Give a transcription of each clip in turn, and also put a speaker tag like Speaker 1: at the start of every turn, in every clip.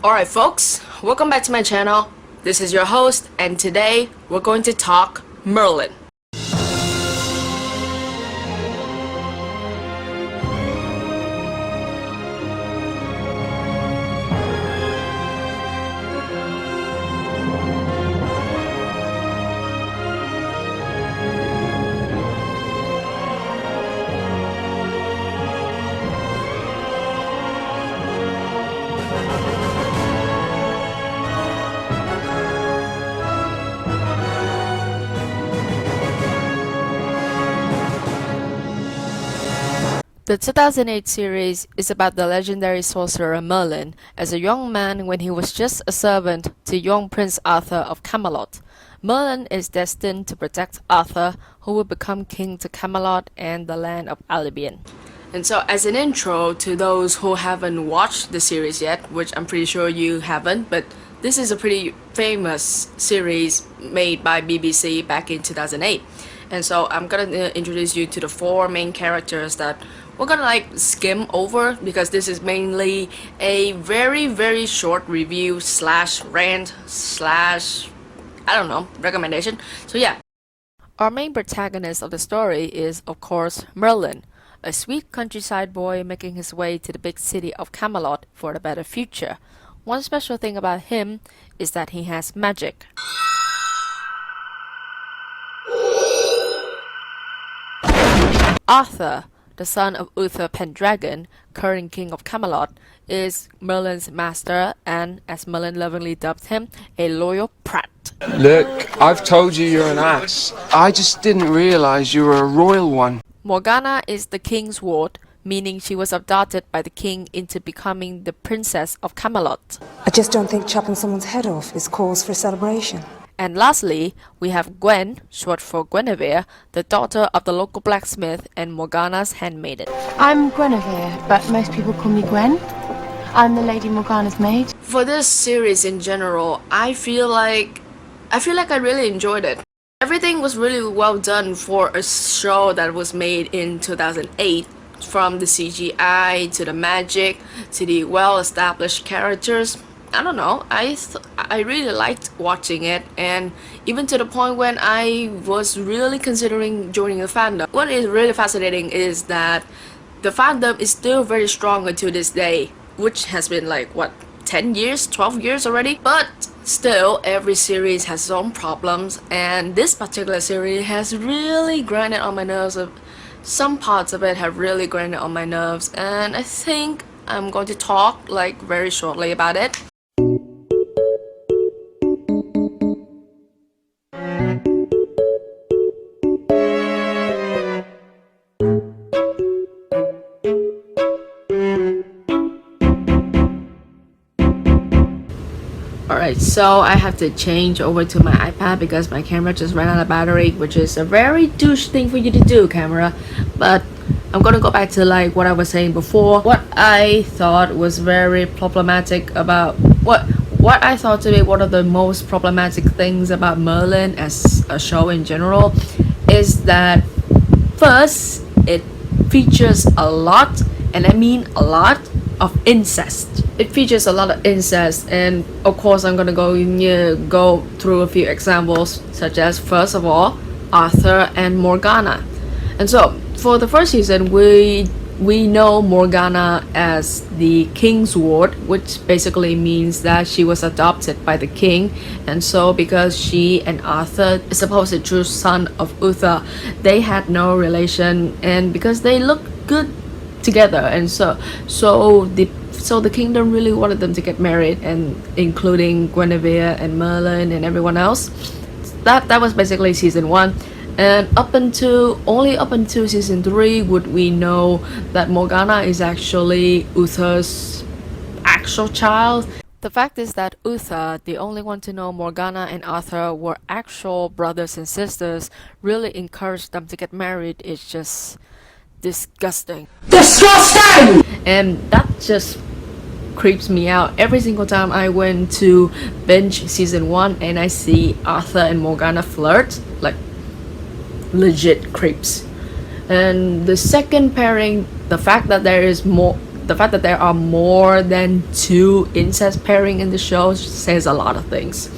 Speaker 1: Alright folks, welcome back to my channel. This is your host, and today we're going to talk Merlin. The 2008 series is about the legendary sorcerer Merlin as a young man when he was just a servant to young Prince Arthur of Camelot. Merlin is destined to protect Arthur, who will become king to Camelot and the land of Albion. And so as an intro to those who haven't watched the series yet, which I'm pretty sure you haven't, but this is a pretty famous series made by BBC back in 2008. And so I'm gonna introduce you to the four main characters that we're gonna skim over, because this is mainly a very short review slash rant slash recommendation. So yeah. Our main protagonist of the story is, of course, Merlin, a sweet countryside boy making his way to the big city of Camelot for a better future. One special thing about him is that he has magic. Arthur, the son of Uther Pendragon, current king of Camelot, is Merlin's master and, as Merlin lovingly dubbed him, a loyal prat.
Speaker 2: Look, I've told you you're an ass. I just didn't realize you were a royal one.
Speaker 1: Morgana is the king's ward, meaning she was adopted by the king into becoming the princess of Camelot.
Speaker 3: I just don't think chopping someone's head off is cause for celebration.
Speaker 1: And lastly, we have Gwen, short for Guinevere, the daughter of the local blacksmith and Morgana's handmaiden.
Speaker 4: I'm Guinevere, but most people call me Gwen. I'm the Lady Morgana's maid.
Speaker 1: For this series in general, I feel like I really enjoyed it. Everything was really well done for a show that was made in 2008. From the CGI to the magic to the well-established characters. I don't know, I really liked watching it, and even to the point when I was really considering joining the fandom. What is really fascinating is that the fandom is still very strong until this day, which has been 10 years, 12 years already. But still, every series has its own problems, and this particular series has really grinded on my nerves. Some parts of it have really grinded on my nerves, and I think I'm going to talk very shortly about it. Alright, so I have to change over to my iPad because my camera just ran out of battery, which is a very douche thing for you to do, camera. But I'm gonna go back to what I was saying before. What I thought was very problematic about what I thought to be one of the most problematic things about Merlin as a show in general is that first, it features a lot, and I mean a lot, of incest. It features a lot of incest, and of course I'm gonna go through a few examples, such as, first of all, Arthur and Morgana. And so for the first season, we know Morgana as the king's ward, which basically means that she was adopted by the king. And so because she and Arthur is supposed to true son of Uther, they had no relation, and because they look good together, and so the kingdom really wanted them to get married, and including Guinevere and Merlin and everyone else. That was basically season 1, and only up until season 3 would we know that Morgana is actually Uther's actual child. The fact is that Uther, the only one to know Morgana and Arthur were actual brothers and sisters, really encouraged them to get married. It's just disgusting. And that just creeps me out every single time I went to binge season 1 and I see Arthur and Morgana flirt. Legit creeps. And the second pairing, the fact that there is the fact that there are more than 2 incest pairing in the show says a lot of things.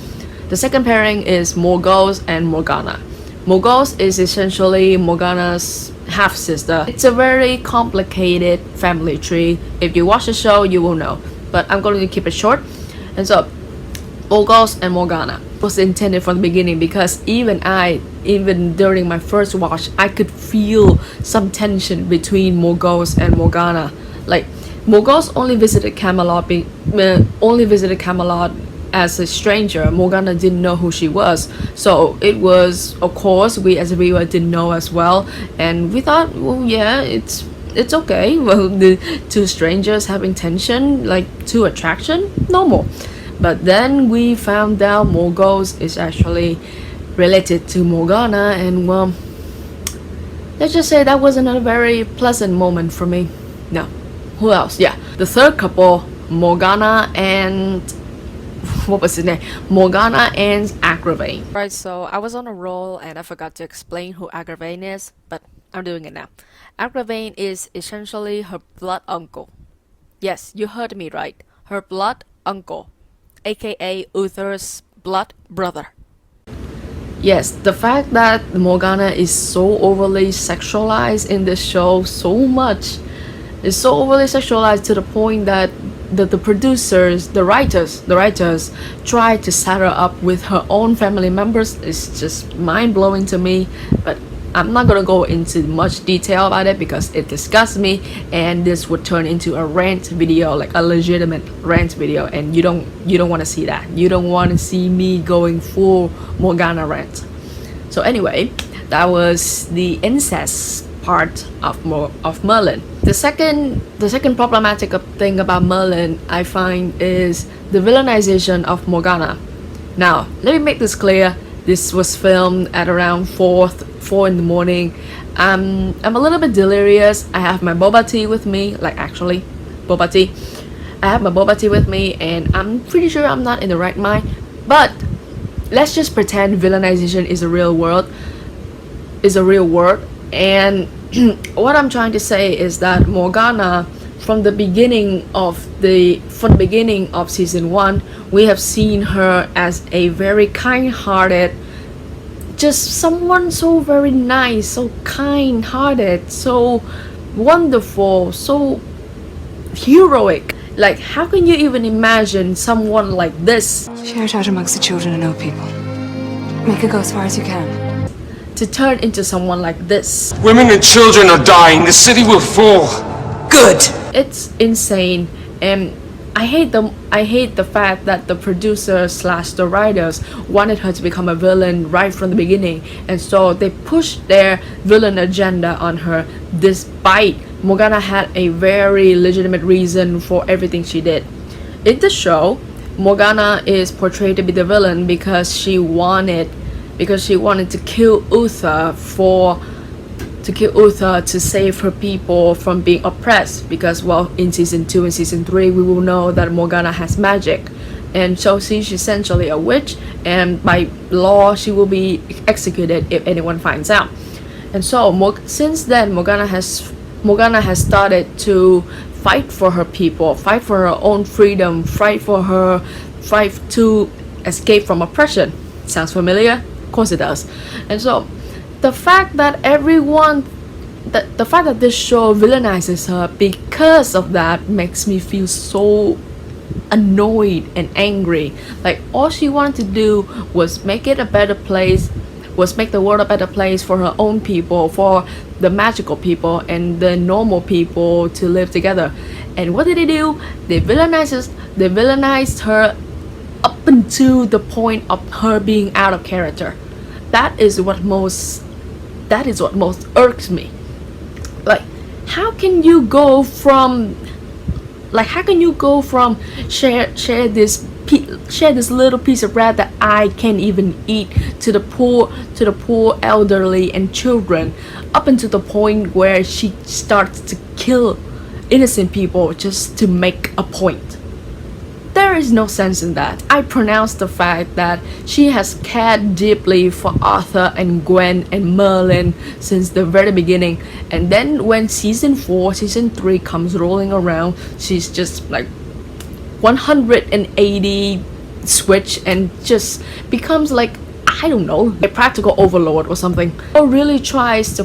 Speaker 1: The second pairing is Morgos and Morgana. Morgos is essentially Morgana's half-sister. It's a very complicated family tree. If you watch the show, you will know. But I'm going to keep it short. And so, Morgos and Morgana was intended from the beginning because even during my first watch, I could feel some tension between Morgos and Morgana. Like, Morgos only visited Camelot as a stranger. Morgana didn't know who she was, so it was, of course, we as a viewer didn't know as well, and we thought, well, yeah, it's okay. Well, the 2 strangers having tension, like 2 attraction, normal. But then we found out Morgos is actually related to Morgana, and well, let's just say that wasn't a very pleasant moment for me. No. Who else? Yeah, the third couple, Morgana and what was his name? Morgana and Agravain. Right, so I was on a roll and I forgot to explain who Agravain is, but I'm doing it now. Agravain is essentially her blood uncle. Yes, you heard me right. Her blood uncle, aka Uther's blood brother. Yes, the fact that Morgana is so overly sexualized in this show is so overly sexualized to the point that the producers, the writers try to set her up with her own family members. It's just mind-blowing to me, but I'm not gonna go into much detail about it because it disgusts me, and this would turn into a rant video, like a legitimate rant video, and you don't want to see that. You don't want to see me going full Morgana rant. So anyway, that was the incest part of Merlin. The second problematic thing about Merlin I find is the villainization of Morgana. Now, let me make this clear. This was filmed at around 4 in the morning. I'm a little bit delirious. I have my boba tea with me, like actually, boba tea. I have my boba tea with me, and I'm pretty sure I'm not in the right mind. But let's just pretend villainization is a real word. And what I'm trying to say is that Morgana, from the beginning of season 1, we have seen her as a very kind-hearted, just someone so very nice, so kind-hearted, so wonderful, so heroic. Like, how can you even imagine someone like this
Speaker 3: Share it out amongst the children and old people. Make it go as far as you can.
Speaker 1: to turn into someone like this?
Speaker 2: Women and children are dying. The city will fall. Good.
Speaker 1: It's insane, and I hate the fact that the producers / the writers wanted her to become a villain right from the beginning, and so they pushed their villain agenda on her despite Morgana had a very legitimate reason for everything she did. In the show, Morgana is portrayed to be the villain because she wanted to kill Uther to save her people from being oppressed, because, well, in season 2 and season 3 we will know that Morgana has magic, and so she's essentially a witch, and by law she will be executed if anyone finds out. And so since then Morgana has started to fight for her people, fight for her own freedom, fight to escape from oppression. Sounds familiar? Of course it does. And so the fact that this show villainizes her because of that makes me feel so annoyed and angry. Like, all she wanted to do was make the world a better place for her own people, for the magical people and the normal people to live together. And what did they do? They villainized her up until the point of her being out of character. That is what most irks me. Like, how can you go from share this little piece of bread that I can't even eat to the poor elderly and children, up until the point where she starts to kill innocent people just to make a point? There is no sense in that. I pronounce the fact that she has cared deeply for Arthur and Gwen and Merlin since the very beginning, and then when season 4, season 3 comes rolling around, she's just like 180 switch and just becomes like, I don't know, a practical overlord or something. Or really tries to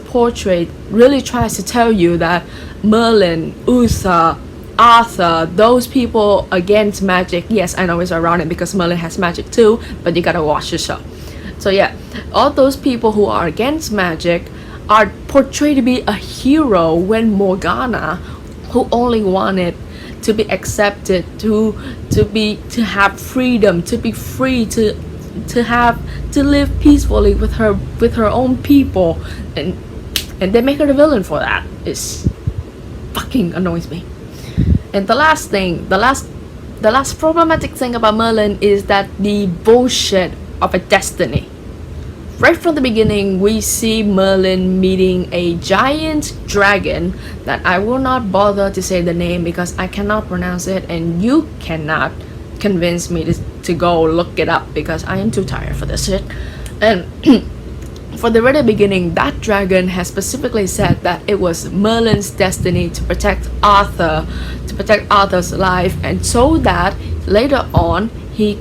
Speaker 1: tell you that Merlin, Uther, Arthur, those people against magic. Yes, I know it's ironic because Merlin has magic too, but you gotta watch the show. So yeah, all those people who are against magic are portrayed to be a hero, when Morgana, who only wanted to be accepted, to have freedom, to be free, to live peacefully with her own people, and they make her the villain for that. It's fucking annoys me. And the last problematic thing about Merlin is that the bullshit of a destiny. Right from the beginning, we see Merlin meeting a giant dragon that I will not bother to say the name because I cannot pronounce it, and you cannot convince me to go look it up because I am too tired for this shit. And for the very beginning, that dragon has specifically said that it was Merlin's destiny to protect Arthur's life, and so that later on he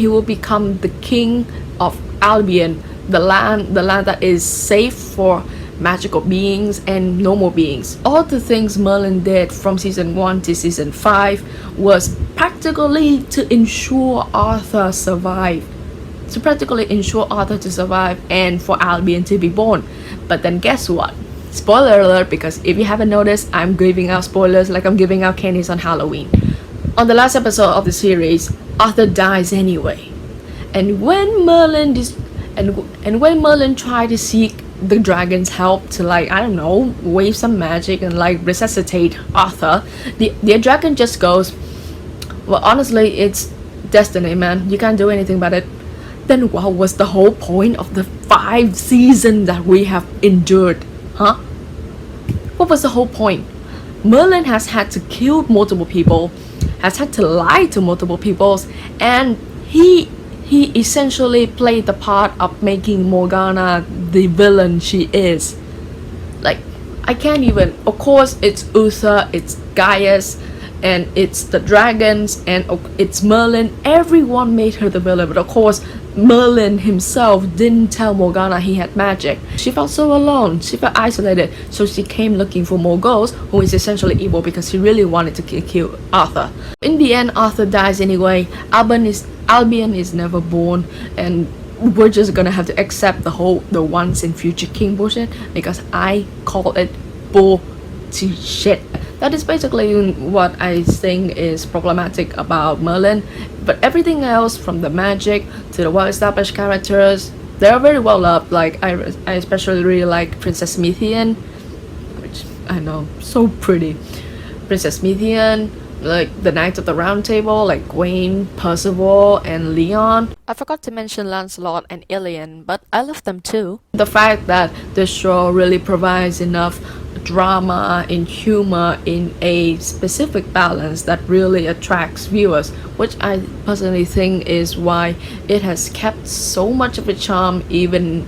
Speaker 1: will become the king of Albion, the land that is safe for magical beings and normal beings. All the things Merlin did from season 1 to season 5 was practically to ensure Arthur survived. And for Albion to be born. But then guess what? Spoiler alert, because if you haven't noticed, I'm giving out spoilers like I'm giving out candies on Halloween. On the last episode of the series, Arthur dies anyway. And when Merlin tried to seek the dragon's help to, like, I don't know, wave some magic and like resuscitate Arthur, the dragon just goes, well, honestly, it's destiny, man. You can't do anything about it. Then what was the whole point of the 5 seasons that we have endured? Huh? What was the whole point? Merlin has had to kill multiple people, has had to lie to multiple people, and he essentially played the part of making Morgana the villain she is. Like, I can't even, of course it's Uther, it's Gaius, and it's the dragons, and it's Merlin. Everyone made her the villain, but of course Merlin himself didn't tell Morgana he had magic. She felt so alone, she felt isolated, so she came looking for Morgause, who is essentially evil because he really wanted to kill Arthur. In the end, Arthur dies anyway. Albion is never born, and we're just gonna have to accept the once and future king bullshit because I call it bullshit. That is basically what I think is problematic about Merlin. But everything else, from the magic to the well-established characters, they are very well loved. Like, I especially really like Princess Methian, which I know, so pretty. Princess Methian, like the Knights of the Round Table, like Gawain, Percival, and Leon. I forgot to mention Lancelot and Ilian, but I love them too. The fact that the show really provides enough drama and humor in a specific balance that really attracts viewers, which I personally think is why it has kept so much of a charm even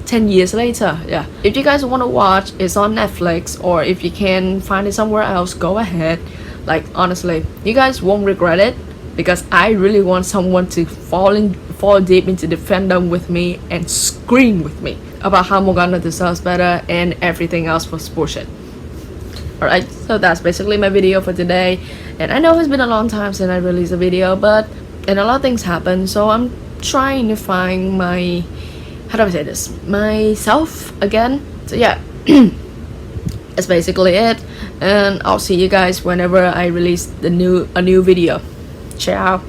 Speaker 1: 10 years later. Yeah, if you guys want to watch, it's on Netflix, or if you can find it somewhere else, go ahead. Like, honestly, you guys won't regret it, because I really want someone to fall deep into the fandom with me and scream with me about how Morgana deserves better and everything else was bullshit. Alright, so that's basically my video for today. And I know it's been a long time since I released a video, and a lot of things happen, so I'm trying to find myself again. So yeah, that's basically it, and I'll see you guys whenever I release a new video. Ciao.